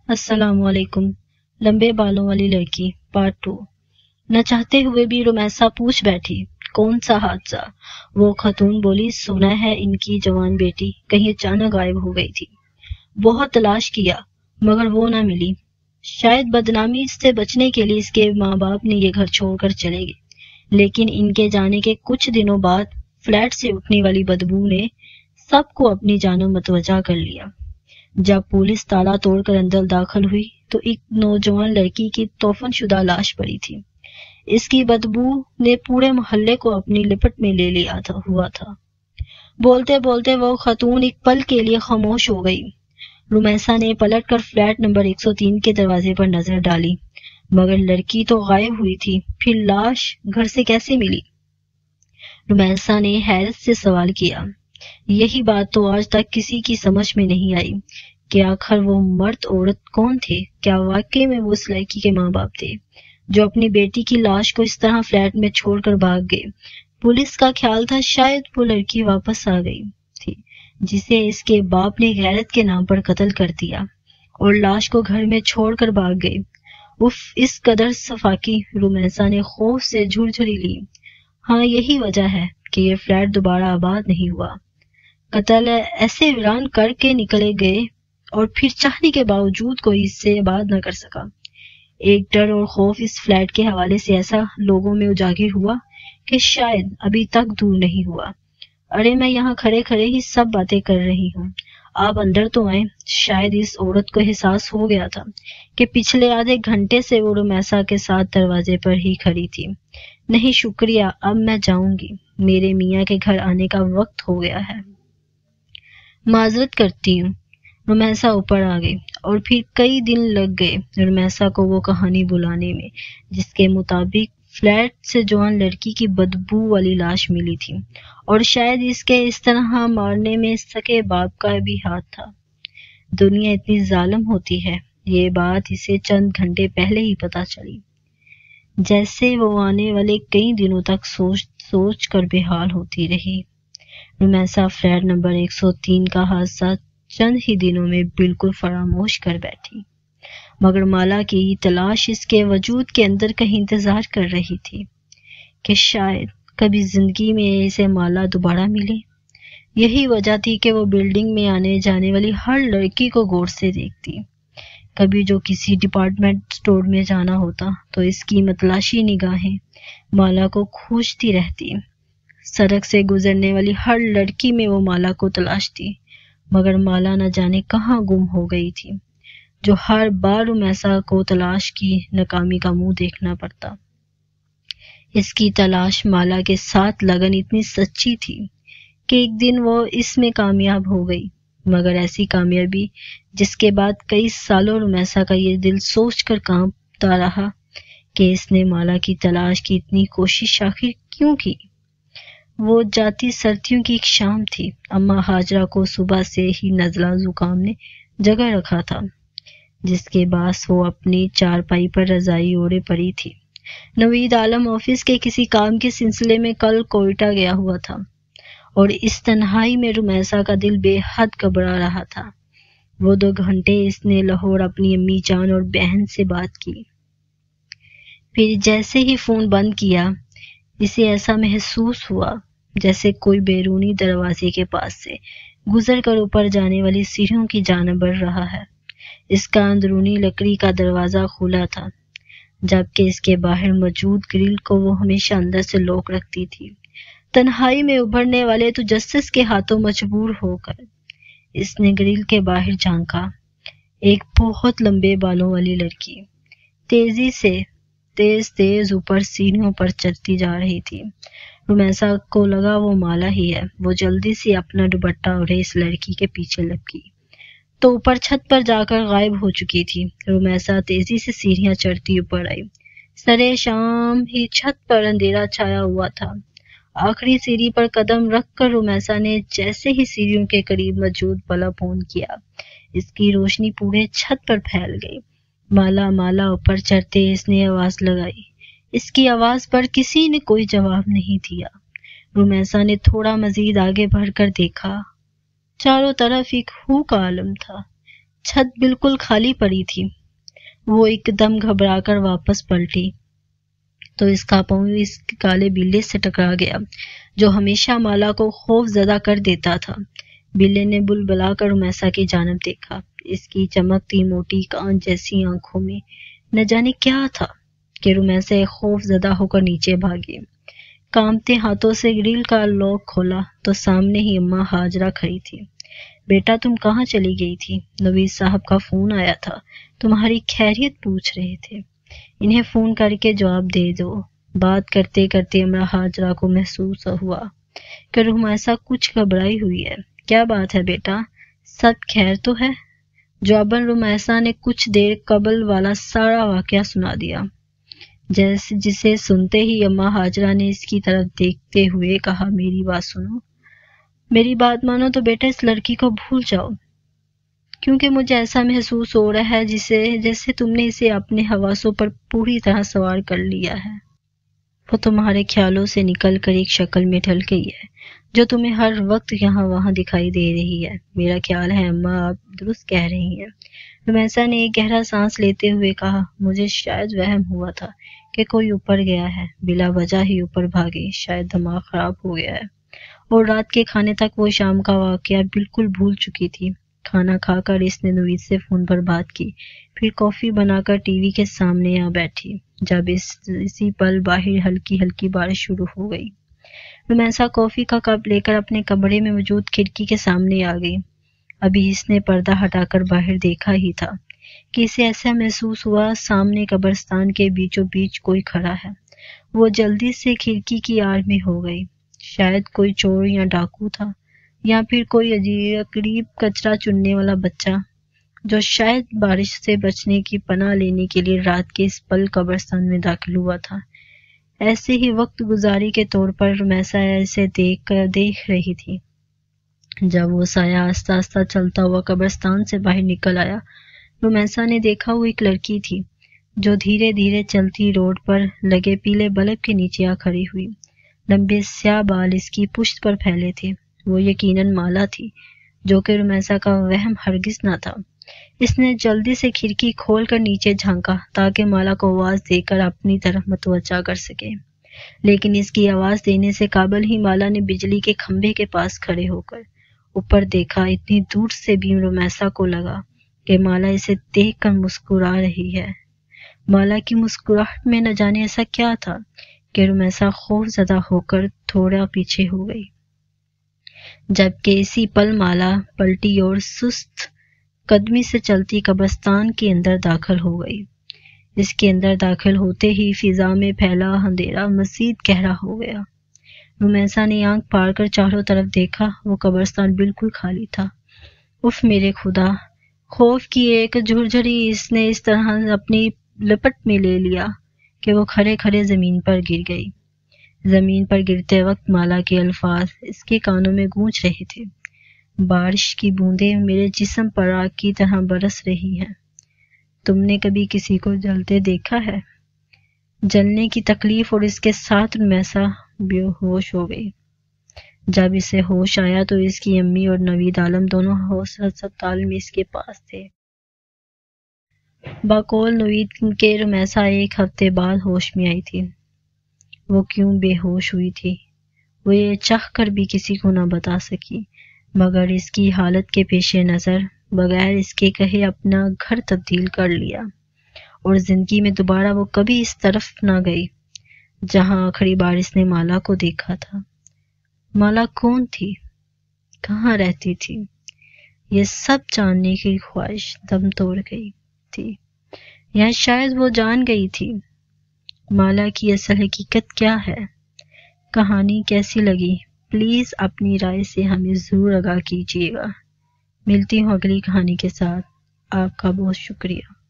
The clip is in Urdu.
السلام علیکم۔ لمبے بالوں والی لڑکی پارٹ 2۔ نہ چاہتے ہوئے بھی رمیسا پوچھ بیٹھی، کون سا حادثہ؟ وہ خاتون بولی، سنا ہے ان کی جوان بیٹی کہیں اچانک غائب ہو گئی تھی۔ بہت تلاش کیا مگر وہ نہ ملی۔ شاید بدنامی سے بچنے کے لیے اس کے ماں باپ نے یہ گھر چھوڑ کر چلے گئے، لیکن ان کے جانے کے کچھ دنوں بعد فلیٹ سے اٹھنے والی بدبو نے سب کو اپنی جانب متوجہ کر لیا۔ جب پولیس تالا توڑ کر اندر داخل ہوئی تو ایک نوجوان لڑکی کی دفن شدہ لاش پڑی تھی۔ اس کی بدبو نے پورے محلے کو اپنی لپٹ میں لے لیا ہوا تھا۔ بولتے بولتے وہ خاتون ایک پل کے لیے خاموش ہو گئی۔ رمیسا نے پلٹ کر فلیٹ نمبر 103 کے دروازے پر نظر ڈالی، مگر لڑکی تو غائب ہوئی تھی، پھر لاش گھر سے کیسے ملی؟ رمیسا نے حیرت سے سوال کیا۔ یہی بات تو آج تک کسی کی سمجھ میں نہیں آئی کہ آخر وہ مرد عورت کون تھے؟ کیا واقعی میں وہ اس لڑکی کے ماں باپ تھے جو اپنی بیٹی کی لاش کو اس طرح فلیٹ میں چھوڑ کر بھاگ گئے؟ پولیس کا خیال تھا شاید وہ لڑکی واپس آ گئی تھی جسے اس کے باپ نے غیرت کے نام پر قتل کر دیا اور لاش کو گھر میں چھوڑ کر بھاگ گئی۔ اس قدر صفاقی رمیسا نے خوف سے جھرجھری لی۔ ہاں، یہی وجہ ہے کہ یہ فلیٹ دوبارہ آباد نہیں ہوا۔ قتل ایسے ویران کر کے نکلے گئے اور پھر چاہنے کے باوجود کوئی اس سے آباد نہ کر سکا۔ ایک ڈر اور خوف اس فلیٹ کے حوالے سے ایسا لوگوں میں اجاگر ہوا کہ شاید ابھی تک دور نہیں ہوا۔ ارے میں یہاں کھڑے کھڑے ہی سب باتیں کر رہی ہوں، آپ اندر تو آئیں۔ شاید اس عورت کو احساس ہو گیا تھا کہ پچھلے آدھے گھنٹے سے وہ رمیسا کے ساتھ دروازے پر ہی کھڑی تھی۔ نہیں شکریہ، اب میں جاؤں گی، میرے میاں کے گھر آنے کا وقت ہو گیا ہے۔ معذرت کرتی ہوں۔ رمیسا اوپر آ گئی اور پھر کئی دن لگ گئے رمیسا کو وہ کہانی بلانے میں جس کے مطابق فلیٹ سے جوان لڑکی کی بدبو والی لاش ملی تھی، اور شاید اس کے اس طرح مارنے میں سکے باپ کا بھی ہاتھ تھا۔ دنیا اتنی ظالم ہوتی ہے، یہ بات اسے چند گھنٹے پہلے ہی پتہ چلی۔ جیسے وہ آنے والے کئی دنوں تک سوچ کر بے حال ہوتی رہی۔ رمیسا فلیٹ نمبر 103 کا حادثہ چند ہی دنوں میں بالکل فراموش کر بیٹھی، مگر مالا کی تلاش اس کے وجود کے اندر کہیں انتظار کر رہی تھی کہ شاید کبھی زندگی میں اسے مالا دوبارہ ملے۔ یہی وجہ تھی کہ وہ بلڈنگ میں آنے جانے والی ہر لڑکی کو غور سے دیکھتی۔ کبھی جو کسی ڈپارٹمنٹ سٹور میں جانا ہوتا تو اس کی متلاشی نگاہیں مالا کو کھوجتی رہتی۔ سڑک سے گزرنے والی ہر لڑکی میں وہ مالا کو تلاشتی، مگر مالا نہ جانے کہاں گم ہو گئی تھی، جو ہر بار رمیسا کو تلاش کی ناکامی کا منہ دیکھنا پڑتا۔ اس کی تلاش مالا کے ساتھ لگن اتنی سچی تھی کہ ایک دن وہ اس میں کامیاب ہو گئی، مگر ایسی کامیابی جس کے بعد کئی سالوں رمیسا کا یہ دل سوچ کر کانپتا رہا کہ اس نے مالا کی تلاش کی اتنی کوشش آخر کیوں کی۔ وہ جاتی سردیوں کی ایک شام تھی۔ اماں ہاجرہ کو صبح سے ہی نزلہ زکام نے جگہ رکھا تھا، جس کے باعث وہ اپنی چارپائی پر رضائی اوڑھے پڑی تھی۔ نوید عالم آفس کے کسی کام کے سلسلے میں کل کوئٹہ گیا ہوا تھا، اور اس تنہائی میں رمیسا کا دل بے حد گھبرا رہا تھا۔ وہ 2 گھنٹے اس نے لاہور اپنی امی جان اور بہن سے بات کی، پھر جیسے ہی فون بند کیا اسے ایسا محسوس ہوا جیسے کوئی بیرونی دروازے کے پاس سے گزر کر اوپر جانے والی سیڑھیوں کی جانب بڑھ رہا ہے۔ اس کا اندرونی لکڑی کا دروازہ کھلا تھا، جبکہ اس کے باہر موجود گرل کو وہ ہمیشہ اندر سے لوک رکھتی تھی۔ تنہائی میں ابھرنے والے تجسس کے ہاتھوں مجبور ہو کر اس نے گرل کے باہر جھانکا۔ ایک بہت لمبے بالوں والی لڑکی تیز اوپر سیڑھیوں پر چڑھتی جا رہی تھی۔ رمیسا کو لگا وہ مالا ہی ہے۔ وہ جلدی سے اپنا دوپٹہ اوڑھے اس لڑکی کے پیچھے لپکی تو اوپر چھت پر جا کر غائب ہو چکی تھی۔ رمیسا تیزی سے سیڑھیاں چڑھتی اوپر آئی۔ سرے شام ہی چھت پر اندھیرا چھایا ہوا تھا۔ آخری سیڑھی پر قدم رکھ کر رمیسا نے جیسے ہی سیڑھیوں کے قریب موجود بلب آن کیا، اس کی روشنی پورے چھت پر پھیل گئی۔ مالا مالا اوپر چڑھتے اس نے آواز لگائی۔ اس کی آواز پر کسی نے کوئی جواب نہیں دیا۔ رمیسا نے تھوڑا مزید آگے بڑھ کر دیکھا۔ چاروں طرف ایک ہو کا عالم تھا۔ چھت بالکل خالی پڑی تھی۔ وہ ایک دم گھبرا کر واپس پلٹی تو اس کا پاؤں اس کالے بلے سے ٹکرا گیا جو ہمیشہ مالا کو خوف زدہ کر دیتا تھا۔ بلے نے بلبلا کر رمیسا کی جانب دیکھا۔ اس کی چمکتی موٹی کانچ جیسی آنکھوں میں نہ جانے کیا تھا کہ رمیسا خوف زدہ ہو کر نیچے بھاگی۔ کانپتے ہاتھوں سے گرل کا لاک کھولا تو سامنے ہی اماں ہاجرہ کھڑی تھی۔ بیٹا تم کہاں چلی گئی تھی؟ نوید صاحب کا فون آیا تھا، تمہاری خیریت پوچھ رہے تھے، انہیں فون کر کے جواب دے دو۔ بات کرتے کرتے اماں ہاجرہ کو محسوس ہوا کہ رمیسا کچھ گھبرائی ہوئی ہے۔ کیا بات ہے بیٹا، سب خیر تو ہے؟ جواباً رمیسا نے کچھ دیر قبل والا سارا واقعہ سنا دیا، جسے سنتے ہی اماں ہاجرہ نے اس کی طرف دیکھتے ہوئے کہا، میری بات سنو، میری بات مانو تو بیٹا اس لڑکی کو بھول جاؤ، کیونکہ مجھے ایسا محسوس ہو رہا ہے جیسے تم نے اسے اپنے حواسوں پر پوری طرح سوار کر لیا ہے۔ وہ تمہارے خیالوں سے نکل کر ایک شکل میں ڈھل گئی ہے جو تمہیں ہر وقت یہاں وہاں دکھائی دے رہی ہے۔ میرا خیال ہے اماں آپ درست کہہ رہی ہیں۔ رمیسا نے ایک گہرا سانس لیتے ہوئے کہا، مجھے شاید وہم ہوا تھا کہ کوئی اوپر گیا ہے، بلا وجہ ہی اوپر بھاگی، شاید دماغ خراب ہو گیا ہے۔ اور رات کے کھانے تک وہ شام کا واقعہ بالکل بھول چکی تھی۔ کھانا کھا کر اس نے نوید سے فون پر بات کی، پھر کافی بنا کر ٹی وی کے سامنے آ بیٹھی جب اسی پل باہر ہلکی ہلکی بارش شروع ہو گئی۔ رمیسا کافی کا کپ لے کر اپنے کمرے میں موجود کھڑکی کے سامنے آ گئی۔ ابھی اس نے پردہ ہٹا کر باہر دیکھا ہی تھا کہ اسے ایسا محسوس ہوا سامنے قبرستان کے بیچوں بیچ کوئی کھڑا ہے۔ وہ جلدی سے کھڑکی کی آڑ میں ہو گئی۔ شاید کوئی چور یا ڈاکو تھا، یا پھر کوئی عجیب کچرا چننے والا بچہ جو شاید بارش سے بچنے کی پناہ لینے کے لیے رات کے اس پل قبرستان میں داخل ہوا تھا۔ ایسے ہی وقت گزاری کے طور پر رمیسا اسے دیکھ رہی تھی۔ جب وہ سایہ آہستہ آہستہ چلتا ہوا قبرستان سے باہر نکل آیا، رمیسا نے دیکھا وہ ایک لڑکی تھی جو دھیرے دھیرے چلتی روڈ پر لگے پیلے بلب کے نیچے آ کھڑی ہوئی۔ لمبے سیاہ بال اس کی پشت پر پھیلے تھے۔ وہ یقیناً مالا تھی، جو کہ رمیسا کا وہم ہرگز نہ تھا۔ اس نے جلدی سے کھڑکی کھول کر نیچے جھانکا تاکہ مالا کو آواز دے کر اپنی طرف متوجہ کر سکے، لیکن اس کی آواز دینے سے قبل ہی مالا نے بجلی کے کھمبے کے پاس کھڑے ہو کر اوپر دیکھا۔ اتنی دور سے بھی رمیسا کو لگا کہ مالا اسے دیکھ کر مسکرا رہی ہے۔ مالا کی مسکراہٹ میں نہ جانے ایسا کیا تھا کہ رمیسا خوف زدہ ہو کر تھوڑا پیچھے ہو گئی، جبکہ اسی پل مالا پلٹی اور سست قدمی سے چلتی قبرستان کے اندر داخل ہو گئی۔ اس کے اندر داخل ہوتے ہی فضا میں پھیلا اندھیرا مزید گہرا ہو گیا۔ رمیسا نے آنکھ پھاڑ کر چاروں طرف دیکھا، وہ قبرستان بالکل خالی تھا۔ اف میرے خدا! خوف کی ایک جھرجھری اس نے اس طرح اپنی لپٹ میں لے لیا کہ وہ کھڑے کھڑے زمین پر گر گئی۔ زمین پر گرتے وقت مالا کے الفاظ اس کے کانوں میں گونج رہے تھے، بارش کی بوندیں میرے جسم پر آگ کی طرح برس رہی ہیں۔ تم نے کبھی کسی کو جلتے دیکھا ہے؟ جلنے کی تکلیف اور اس کے ساتھ رمیسا بے ہوش ہو گئی۔ جب اسے ہوش آیا تو اس کی امی اور نوید عالم دونوں ہسپتال میں اس کے پاس تھے۔ بقول نوید کے رمیسا ایک ہفتے بعد ہوش میں آئی تھی۔ وہ کیوں بے ہوش ہوئی تھی وہ یہ چاہ کر بھی کسی کو نہ بتا سکی، مگر اس کی حالت کے پیش نظر بغیر اس کے کہے اپنا گھر تبدیل کر لیا، اور زندگی میں دوبارہ وہ کبھی اس طرف نہ گئی جہاں آخری بار اس نے مالا کو دیکھا تھا۔ مالا کون تھی؟ کہاں رہتی تھی؟ یہ سب جاننے کی خواہش دم توڑ گئی تھی، یا شاید وہ جان گئی تھی۔ مالا کی اصل حقیقت کیا ہے؟ کہانی کیسی لگی؟ پلیز اپنی رائے سے ہمیں ضرور آگاہ کیجیے گا۔ ملتی ہوں اگلی کہانی کے ساتھ۔ آپ کا بہت شکریہ۔